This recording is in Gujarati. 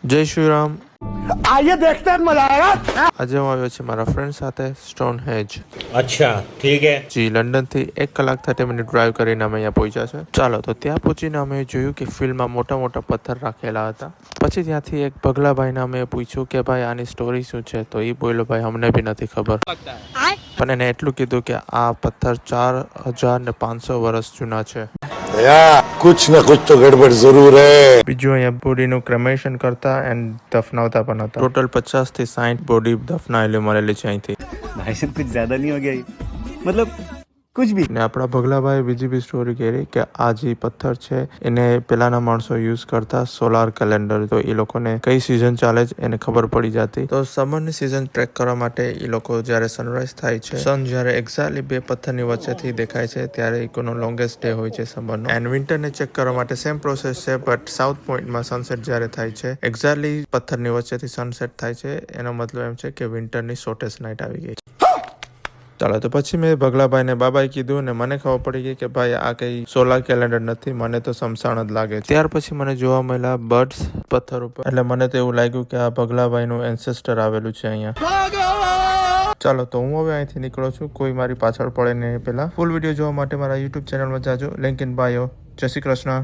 જય શ્રી રામ। आइए देखते हैं मजा आएगा। આજે હું આવ્યો છું મારા ફ્રેન્ડ સાથે સ્ટોન હેજ। अच्छा ठीक है। જી લંડન થી 1 કલાક 30 મિનિટ ડ્રાઈવ કરીને અમે અહીંયા પહોંચ્યા છે। ચાલો તો ત્યાં પહોંચીને અમે જોયું કે ફિલ્ડમાં મોટા મોટા પથ્થર રાખેલા હતા। પછી ત્યાંથી એક ભગલાભાઈને અમે પૂછ્યું કે ભાઈ આની સ્ટોરી શું છે, તો એ બોલ્યો ભાઈ અમને બી નથી ખબર, પણ એને એટલું કીધું કે આ પથ્થર 4500 વર્ષ જૂના છે। कुछ न कुछ तो गड़बड़ जरूर है। બીજું અહીંયા બોડીનું ક્રેમેશન કરતા એન્ડ દફનાવતા પણ હતા। ટોટલ 50 થી 60 બોડી દફનાયેલી મળેલી છે અહીંથી। भाई साहब कुछ ज्यादा नहीं हो गया ये? मतलब कुछ भी। ને આપણા ભગલાભાઈ બીજી બી સ્ટોરી કરી કે આ જે પથ્થર છે એને પેલાના માણસો યુઝ કરતા સોલાર કેલેન્ડર, તો એ લોકોને કઈ સિઝન ચાલે છે એને ખબર પડી જતી। તો સમરની સિઝન ટ્રેક કરવા માટે એ લોકો જ્યારે સનરાઈઝ થાય છે, સન જ્યારે એક્ઝેક્ટલી બે પથ્થરની વચ્ચેથી દેખાય છે ત્યારે એનો લોંગેસ્ટ ડે હોય છે સમરનો। એન્ડ વિન્ટરને ચેક કરવા માટે સેમ પ્રોસેસ છે, બટ સાઉથ પોઈન્ટમાં સનસેટ જ્યારે થાય છે એક્ઝેક્ટલી પથ્થરની વચ્ચેથી સનસેટ થાય છે, એનો મતલબ એમ છે કે વિન્ટરની શોર્ટેસ્ટ નાઇટ આવી ગઈ। ચાલો તો પછી મેં ભગલાભાઈને બાબાએ કીધું ને મને ખબર પડી ગઈ કે ભાઈ આ કઈ સોલાર કેલેન્ડર નથી, મને તો સમસાણ જ લાગે છે। ત્યાર પછી મને જોવા મળ્યા બર્ડ્સ પથ્થર ઉપર, એટલે મને તો એવું લાગ્યું કે આ ભગલાભાઈનું એન્સેસ્ટર આવેલું છે અહીંયા। ચાલો તો હું હવે અહીંથી નીકળું છું, કોઈ મારી પાછળ પડે નહીં પહેલા। ફૂલ વિડીયો જોવા માટે મારા યુટ્યુબ ચેનલમાં જાજો, લિંક ઇન બાયો। જય શ્રી કૃષ્ણ।